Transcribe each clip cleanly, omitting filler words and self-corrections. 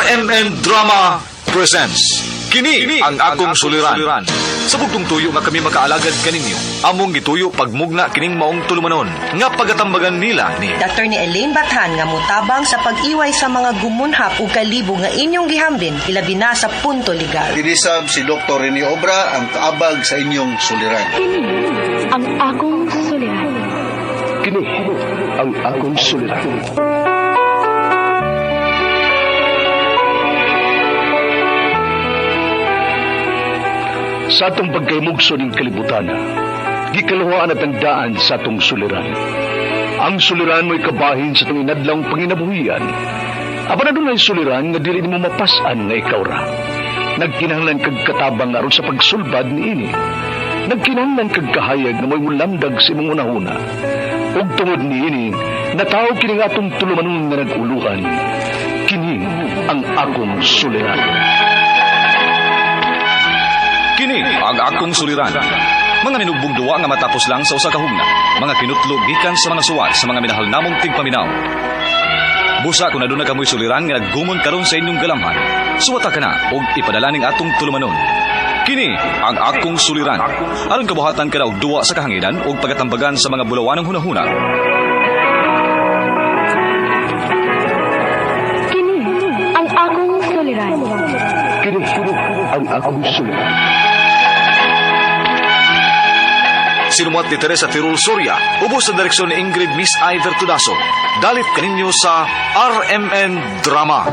RMN Drama presents Kini ang akong suliran. Sa bugtong tuyo nga kami makaalagad kaninyo, among gituyo pagmugna kining maong tulumanon nga pagatambagan nila ni Dr. ni Elaine Bathan nga mutabang sa pag-iway sa mga gumunhap ug kalibo nga inyong gihambin ilabi na sa punto legal. Dinisab si Dr. Rene Obra ang kaabag sa inyong suliran. Kini ang akong suliran. Kini ang akong suliran. Sa atong pagkaymugso ng kalibutan, gikalawaan at ang daan sa atong suliran. Ang suliran mo'y kabahin sa itong inadlang panginabuhian. Aba na doon ay suliran nga dili mo mapasan nga ikaw ra. Nagkinahanglan kag katabang aron sa pagsulbad ni ini. Nagkinahanglan kag kahayag na mo'y mulamdag sa imong unahuna. Ug tungod ni ini, natawag kini nga atong tulumanon nga naguluhan. Kini ang akong suliran. Kini ang akong suliran. Mga minugbong duwa nga matapos lang sa usa ka hugna. Mga kinutlog gikan sa mga suwat sa mga minahal namong tigpaminaw. Busa kung aduna kamoy suliran nga naggumon karon sa inyong galamhan, suwata ka na og ipadala ning atong tulumanon. Kini ang akong suliran. Aron kabuhatan ka na og duwa sa kahanginan og pagatambagan sa mga bulawanong hunahuna. Kini ang akong suliran. Kini ang akong suliran. Sinumuat ni Teresa Tirul Soria, ubos sa direksyon ni Ingrid Miss Iver Tudaso. Dalit kaninyo sa RMN Drama.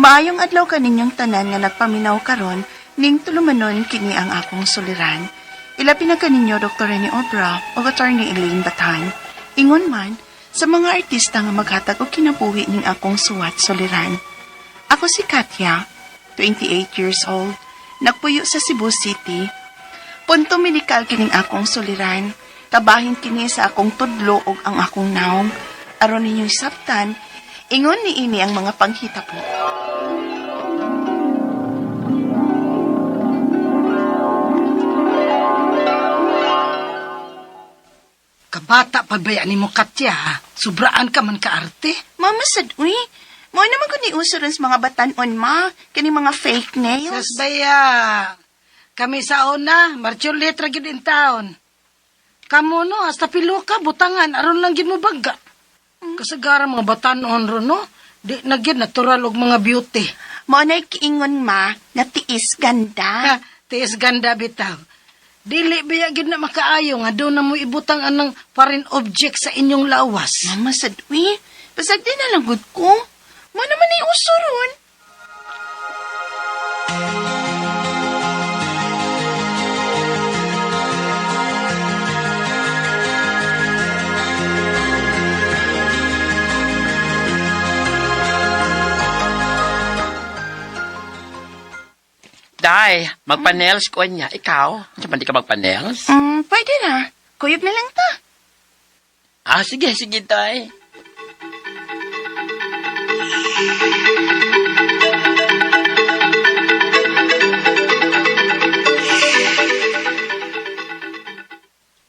Maayong adlaw kaninyong tanan nga nagpaminaw karon ning tulumanon kini ang akong suliran. Ilabi na kaninyo Dr. Rene Obra o Attorney Elaine Bathan. Ingon man sa mga artista nga maghatag og kinabuhi ning akong suwat suliran. Ako si Katya, 28 years old, nagpuyo sa Cebu City. Punto medikal kining akong suliran. Kabahin kini sa akong tudlo ug ang akong naong. Aron ninyo'y sabtan, ingon ni ini ang mga panghita po. Kabata pa ba yan mo, Katya? Sobraan ka man kaarte? Mama sad, uy. Mo naman ko ni usurans mga batanon, ma. Kani mga fake nails. Sas baya, kami sa una, marchulit ra gyud in taon. Kamu no, hasta piluka, butangan, aron lang gyud mo baga. Kasagara mga batanon ro no, di na gyud natural og mga beauty. Mo na'y kiingon, ma, na tiis ganda. Ha, tiis ganda bitaw. Dili biya gyud na makaayo nga doon na mo ibutang anang foreign object sa inyong lawas. Mama sad, uy. Basag din na lang gud ko. Mo naman ay usuron. Day, magpa-nails ko niya. Ikaw, saan di ka magpa-nails? Pwede na. Kuyog na lang ta. Sige, Day.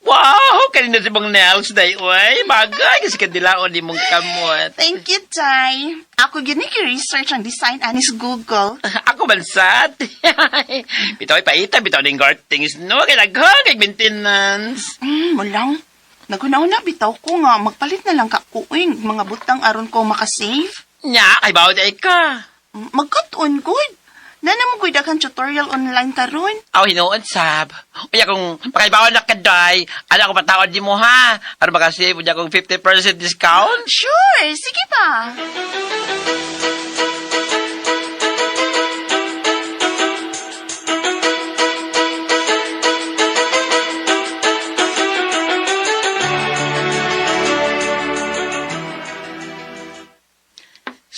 Wow! Kanina si bang nails, Day, uy. Bagay, kasi kadilaon di mong kamot. Thank you, Tay. Ako yun research ang design anis Google. Ako bansat. Bitaw ipaita, bitaw ng gartings, no? Kailangan, kay maintenance. Mo lang. Nagunaw na, bitaw ko nga. Magpalit na lang ka kuing. Mga butang aron ko makasave. Nya, ay bawad ay ka. Magkatuon, good. Nanamang ko kang tutorial online karon. Aw, hinuon, sab. Uya kung pakaibawan na ka, Day, ano ako patawad di mo, ha? Ano ba kasi, uya kung 50% discount? Sure, sige pa.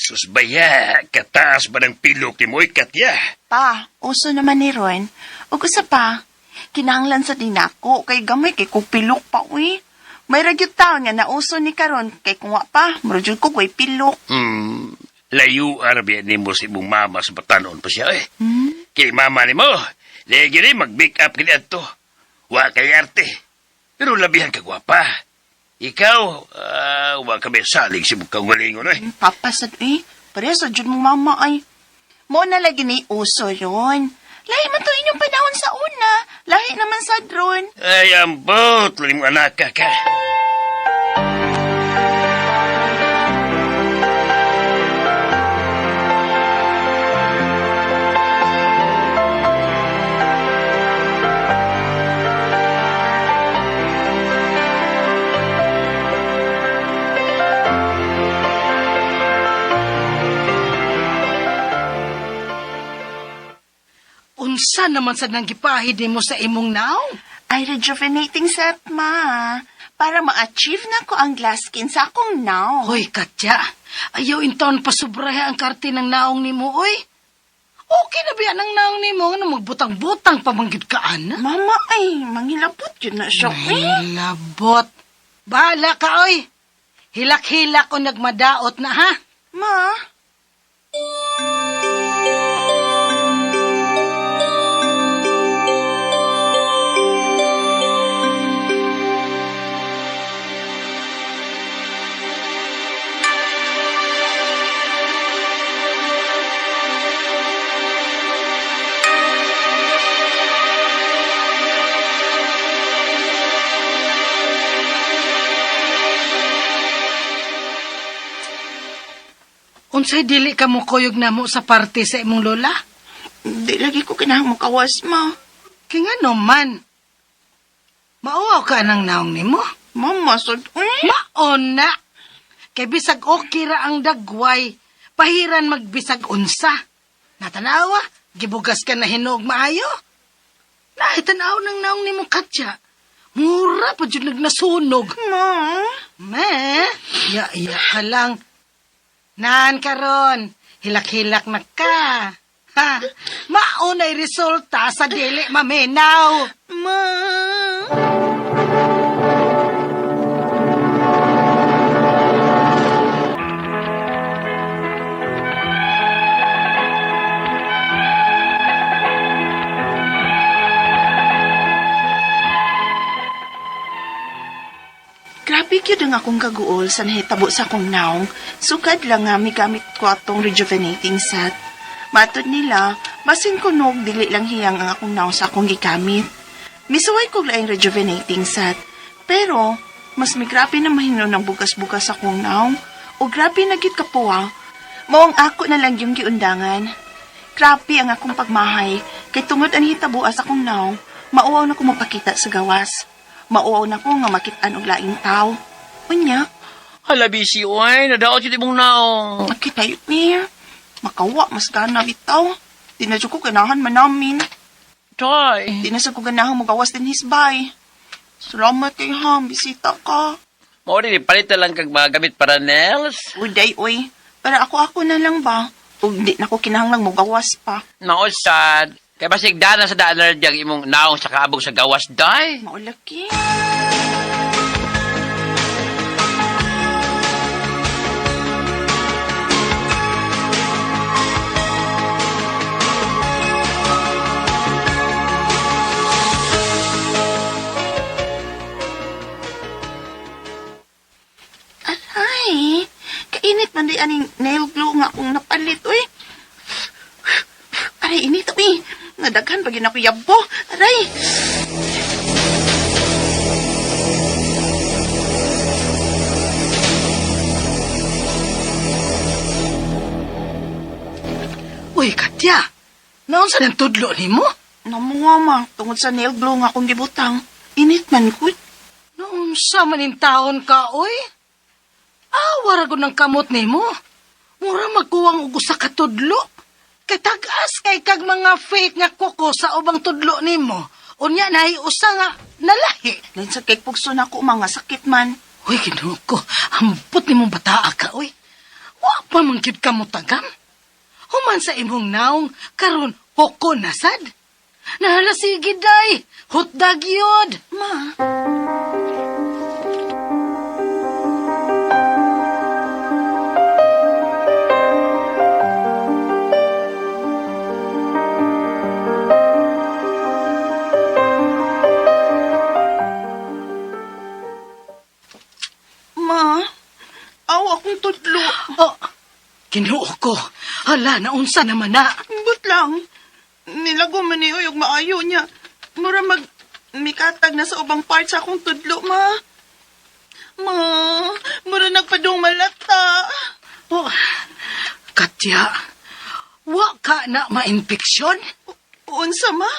Susbaya, kataas ba ng pilok ni mo'y Katya? Pa, uso naman ni Ron. O gusto pa, kinahanglan sa dinako, kay gamay kay kupilok pa, uy. May ragyot taon nga nauso ni karon kay kung wa pa, marujud ko ko'y pilok. Layo arabi ni mo si imong mama sa batanon pa siya eh. Kay mama ni mo, lagi rin mag-make up kini ato. Wa kay arte. Pero labihan ka gwapa. Ikaw, wa ka may salig si mukang walingon eh. Papa sad pareha sa jud mong mama ay. Mo na lagi ni uso yon. Lahi man to inyong panahon sa una. Lahi naman sa drone. Ay, ambot, lalim anak ka. Unsa naman sa nanggipahid mo sa imong naong? Ay rejuvenating set, ma. Para ma-achieve na ko ang glass skin sa akong now. Hoy, Katya, ayaw intaon pasubrahe ang karte ng naong ni mo, oy. Okay na biya ng naong ni mo, nga magbutang-butang pamanggid kaan. Mama, ay, mangilabot yun na siya. Labot. Bahala ka, oy. Hilak-hilak o nagmadaot na, ha? Ma? Unsay dili ka mo kuyog na mo sa parte sa imong lola? Di lagi ko kinahang makawas, ma. Kaya nga naman. Mauaw ka ng naong ni mo? Mama, sad, Maon na. Kay bisag okay ra ang dagway, pahiran magbisag unsa. Natanawa, gibugas ka na hinog maayo. Nahitanaw ng naong ni mo, Katya. Mura pa dyan nagnasunog. Ma? Ma, iya ka lang. Naan karon, hilak-hilak na ka. Ha, maunay resulta sa dili maminaw. Ma? Grabe yun ang akong kaguol sa nahitabo sa akong naong. Sukad lang nga may gamit ko atong rejuvenating set. Matod nila, basin kunog dili lang hiyang ang akong naong sa akong gikamit. Misuway ko laing rejuvenating set. Pero, mas may grabe na mahino ng bugas-bugas akong naong. O grabe na gid kapuwa. Maong ako na lang yung giundangan. Grabe ang akong pagmahay. Kay tungod ang hitabo sa akong naong, mauwaw na ko mapakita sa gawas. Mauwaw na ko nga makitaan og laing tao. Unya, Halabi si Uy, nadaot yun imong naong. makita yun niya. Makawa, mas gana bitaw. Di na siya ko ganahan manamin. Toy. Di na siya ko ganahan magawas din hisbay. Salamat kay Ham, bisita ka. Mao din, palit na lang kag mga gamit para nails. Uday, uy. Para ako na lang ba? O di na ko kinahanglang magawas pa. Nausad. Kaya basig dana sa daanar diyang imong naong sa kaabog sa gawas, day. Maulaki. Aray, kainit man di aning nail glue nga akong napalit, uy. Aray, init, uy. Nadaghan pag ako yabo. Aray. Uy, Katya, naon sa nang tudlo ni mo? Namuha, ma. Tungod sa nail glue nga akong gibutang. Init man, kuy. Naon sa maning taon ka, uy? Awara ko ng kamot ni mo. Mura magkuwang ugo sa katudlo. Kay tagas kay kag mga fake nga kuko sa ubang tudlo ni mo. Unya na usa nga nalahi. Lain sa kay pugso na ko, mga sakit man. Uy, Ginoo ko, hambot ni mong bataa ka, uy. Wa pa man gyud ka mo tagam. Human sa imong naong, karon hoko nasad. Nahala sige, day. Hutdag yod. Ma. akong tudlo. Oh, kinuo ko. Hala, naunsa naman na. But lang, nilago man ni Uyog maayo niya. Mura mikatag na sa ubang part sa akong tudlo, ma. Ma, mura nagpadung malata. Oh, Katya, wa ka na ma-infeksyon? Unsa, ma?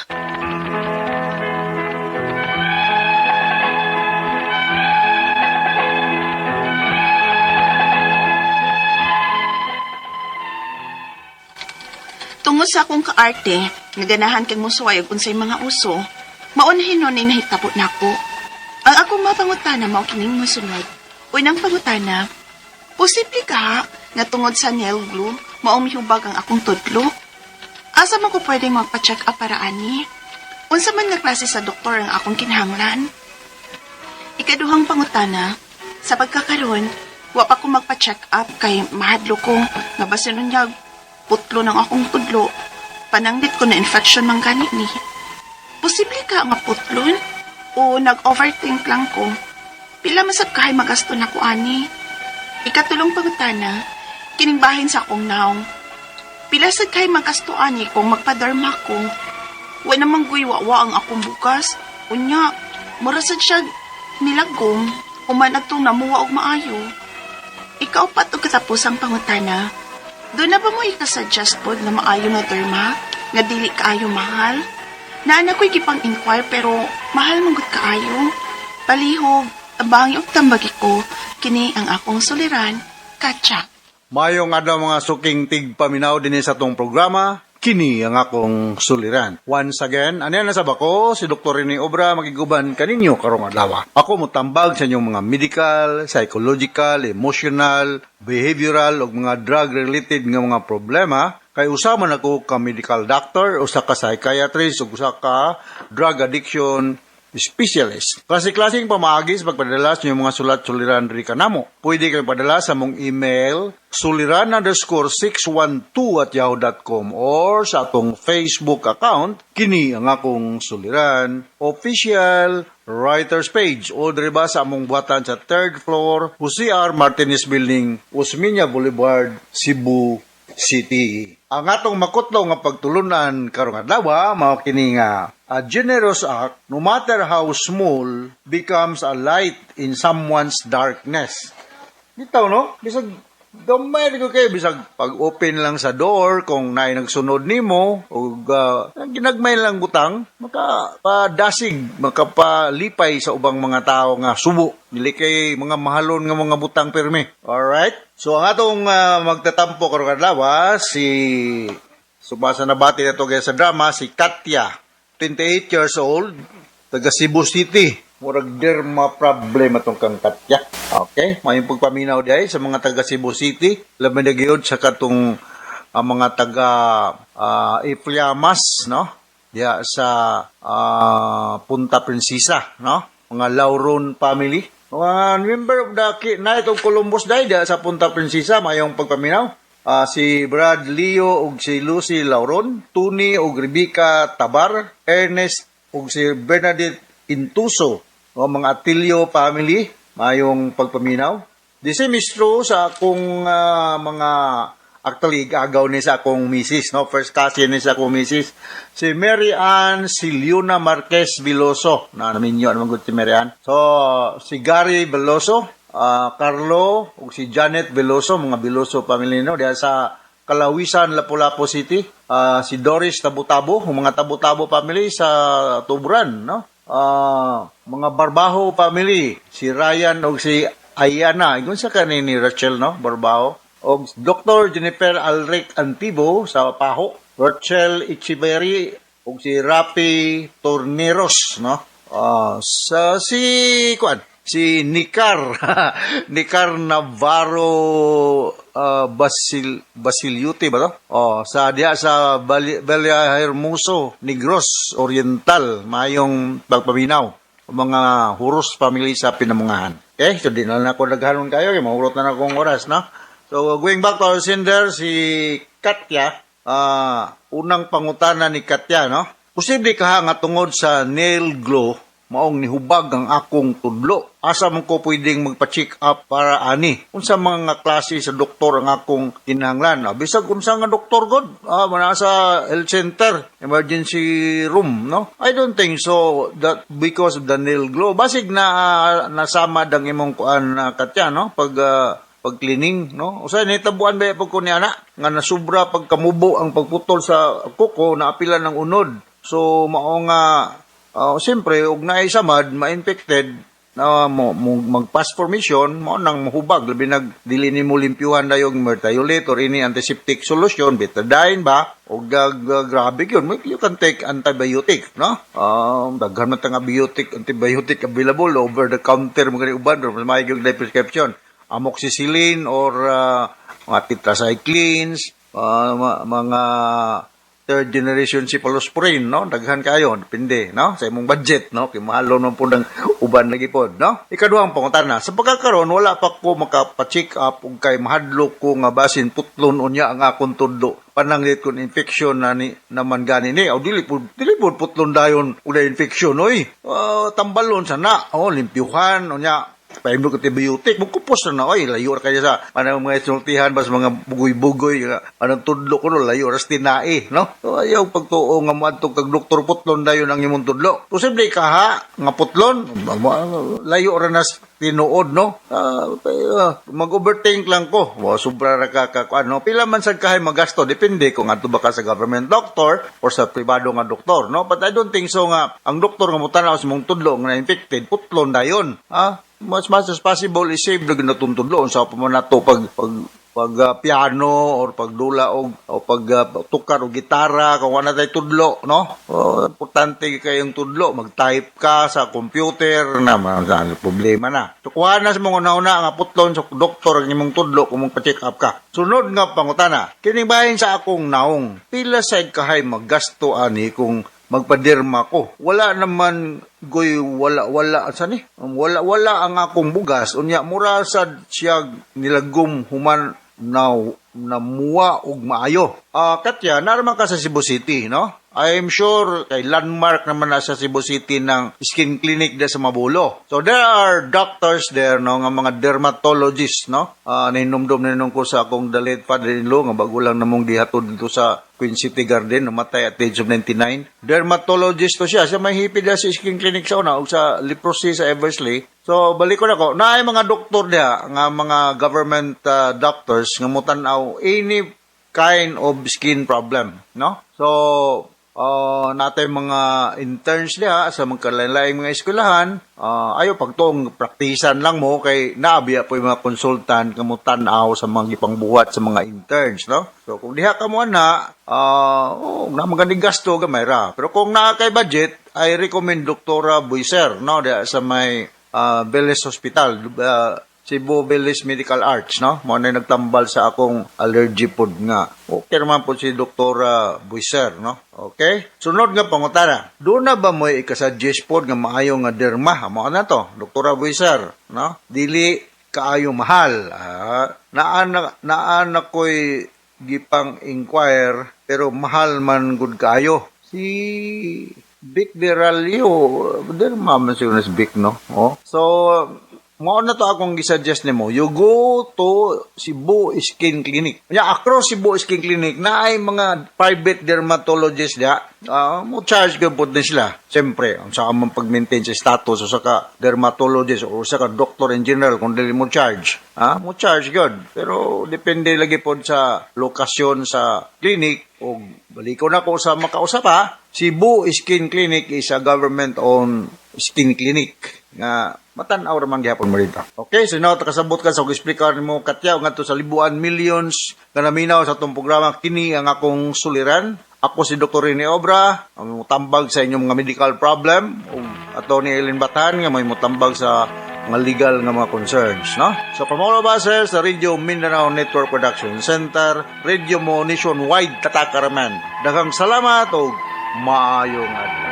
Tungod sa akong kaarte, naganahan kang musuway og unsay mga uso, maunahin nun ay nahitabo na ako. Ang akong mapangutana mao kining mosunod. Unang pangutana, posible ka nga tungod sa nail glue, maong mihubag ang akong tudlo? Asa man ko pwedeng magpa-check up para ani? Unsa man nga klase sa doktor ang akong kinahanglan? Ikaduhang pangutana, sa pagkakaroon, wa pa ko magpa-check up kay mahadlo ko nga basin niya putlo ng akong tudlo. Pananggit ko na infection man gani ni. Posible ka nga putlon? O nag-overthink lang ko? Pila masab kahay magasto na ko ani? Ikatulong pangutana, kining bahin sa akong naong. Pila sad kahay magasto ani kung magpadarma ko? Wa namang guywawa ang akong bukas. Unya, mura sad siya nilagong. Uman agtong namuwa og maayo. Ikaw pa to katapos ang pangutana. Doon na ba mo ikasuggest po na maayo na derma? Nga dili kaayo mahal? Naan ako'y gipang-inquire pero mahal mong gut kaayo. Palihog, abangi og tambagi ko, kini ang akong suliran, Katya. Mayong adlaw mga suking tigpaminaw din sa tong programa, kini ang akong suliran. Once again, ano na sabak ko, si Dr. Rene Obra magiguban kaninyo karong adlaw. Ako mutambag sa inyong mga medical, psychological, emotional, behavioral o mga drug-related nga mga problema. Kay usa man ako ka medical doctor, usa ka psychiatrist, ug usa ka drug addiction specialist. Klase-klaseng pamaagis pagpadala sa inyong mga sulat-suliran ri kanamo. Pwede kayo padala sa mong email suliran_612@yahoo.com or sa atong Facebook account kini ang akong suliran official writers page o diri ba sa among buhatan sa 3rd floor Jose R. Martinez Building, Osmeña Boulevard, Cebu City. Ang atong makutlo nga pagtulunan karong adlaw mao kini nga a generous act, no matter how small, becomes a light in someone's darkness. Bitaw, no? Bisag gamay ko kayo, bisag pag-open lang sa door, kung naay nagsunod nimo, o ginagmay lang butang, makapadasig, makapalipay sa ubang mga tao nga subo. Dili kay mga mahalon nga mga butang permi. Alright? So, ang atong magtatampo karong adlaw, subasa na bati na to sa drama, si Katya. 28 years old, taga Cebu City. Murag derma problem atong kang Katya. Okay? Mayong pagpaminaw diay sa mga taga Cebu City. Labi na gyud sa katong mga taga Ifliamas, no? Diya sa Punta Princesa, no? Mga Lauron family. Mga member of the Knight of Columbus diya sa Punta Princesa. Mayong pagpaminaw. Si Brad Leo ug si Lucy Lauron, Tony ug Rebecca Tabar, Ernest ug si Bernadette Intuso, o mga Atilio family, mayong pagpaminaw. The same is true sa akong mga actually agaw ni sa akong misis, no? First cousin ni sa akong misis, si Mary Ann Siliona Marquez Veloso. Naminyo naman gud si Mary Ann. So si Gary Veloso, Carlo ug si Janet Veloso, mga Veloso family no diya sa Kalawisan, Lapu-Lapu City. Si Doris Tabutabo, mga Tabutabo family sa Tuburan, no? Mga Barbaho family, si Ryan ug si Ayana, igon sa kanini Rachel, no? Barbaho. Og Dr. Jennifer Alric Antibo sa Paho, Rachel Ichiberi ug si Rapi Torneros, no? Si Nicar Navarro Basiliute ba to? Sa diya sa Bella Hermoso, Negros Oriental, mayong pagpaminaw. Mga Huros family sa Pinamungahan. Okay, so di na ako naghanon kayo, mahurot na akong oras, no? So going back to our sender, si Katya, unang pangutana ni Katya, no? Posible ka nga tungod sa nail glue maong nihubag ang akong tudlo. Asa man ko pwedeng magpa-check up para ani? Unsa mga klase sa doktor ang akong kinahanglan? Bisag unsa nga doktor god? Manasa health center, emergency room, no? I don't think so that because of the nail glow. Basig na nasama dang imong kuan katya, no? Pag cleaning, no? Usay nitabuan ba pag ko ni ana nga nasubra pag kamubo ang pagputol sa kuko na apila ng unod. So mao nga siyempre, og naisamad, ma-infected, mag-pass formation, mo nang mahubag. Labi nagdili ni mo limpyuhan na yung mertiolate or any antiseptic solution, betadine ba? O grabe yun. You can take antibiotic, no? Daghan man tang antibiotic available over the counter, mga uban, or may yung prescription. Amoxicillin or mga tetracyclines, mga third generation cephalosporin, no? Daghan kayo, depende, no? Sa imong budget, no? Kay mahalo man po ng uban lagi po, no? Ikaduhang pangutana, sa pagkakaroon, wala pa ko makapa-check up ug kay mahadlok ko nga basin putlon unya ang akong tudlo. Pananglit ko infection na naman gani ni. O dili po putlon dayon ula infection, oy. Tambalon sana, limpyuhan, unya. Paimlo ko antibiotic, magkupos na oy, layo ra kaya sa mga sultihan bas mga bugoy-bugoy, anong tudlo ko no, layo ras tinai, no? So ayaw pagtuo nga moadto kag doktor putlon dayon ang imong tudlo. Posible ka ha nga putlon, layo ra nas tinuod, no? Mag-overthink lang ko. Sobra ra ka ano, pila man sad kahay magasto, depende kung adto ba ka sa government doctor or sa pribado nga doktor, no? But I don't think so nga ang doktor nga mutanaw sa mong tudlo nga infected putlon dayon, ha? Much as possible is-save na ginatutudlo sa pamanato pag piano or pagdula o pag tukar o gitara kung wala tayo tudlo, no? Importante kayong tudlo, mag-type ka sa computer na problema na. So kuha na sa mga nauna nga putlon sa doktor ang imong tudlo kung mong pa-check up ka. Sunod nga pangutana, kinibahin sa akong naong, pila side kahay maggasto ani kung magpaderma ko. Wala naman wala wala ang akong bugas unya mura sad siya nilagom human na muwa og maayo. Katya, naraman ka sa Cebu City, no? I'm sure kay landmark naman na sa Cebu City ng skin clinic sa Mabulo. So there are doctors there, no, nga mga dermatologists, no? Ninumdum ko sa akong the late father-in-law nga bago lang namong dihatod dito sa Queen City Garden, namatay at age of 99. Dermatologist to siya. Siya may hipid sa skin clinic sa una o sa leprosy sa Eversley. So balik ko na ko. Naay mga doktor diha nga mga government doctors nga mutanaw any kind of skin problem, no? So natay mga interns diha sa mga kalain-laing mga eskwelahan, ayo pagtong praktisan lang mo kay naabiya po yung mga konsultant kamo tan-aw sa mga gipangbuhat sa mga interns, no? So kung diha ka mo na na maganing gasto gamay ra. Pero kung naa kay budget, I recommend Doktora Buiser, no, diha sa may Beles Hospital, Cebu Beles Medical Arts, no? Mo na nagtambal sa akong allergy pod nga. Okay naman po si Dr. Buiser, no? Okay? Sunod nga pangutana. Doon na ba mo ikasuggest pod nga maayo nga derma? Mo na to, Dr. Buiser, no? Dili kaayo mahal. Naan ko'y gipang inquire pero mahal man gud kaayo. Si Vic Deralio, derma man siya si Vic, no? So mo na to akong gisuggest nimo, you go to Cebu Skin Clinic. Across Cebu Skin Clinic na ay mga private dermatologist diya. Mo charge gyud pod din sila. Siyempre, ang saka man pag-maintain sa status o saka dermatologist o saka doctor in general kung dili mo charge. Mo charge gyud. Pero depende lagi pod sa lokasyon sa clinic o baliko na ko sa makausap ha. Cebu Skin Clinic is a government-owned skin clinic nga matan-aw raman gyapon mo rito. Okay, so now kasabot ka sa explicar mo katyaw ngadto sa libuan millions nga naminaw sa atong programa kini ang akong suliran. Ako si Dr. Rene Obra, ang mutambag sa inyong mga medical problem ug Atty. Eileen Batan nga may mutambag sa mga legal nga mga concerns, no? So from all of us here sa Radio Mindanao Network Production Center, Radio mo nationwide tatakaraman. Daghang salamat ug maayong adlaw.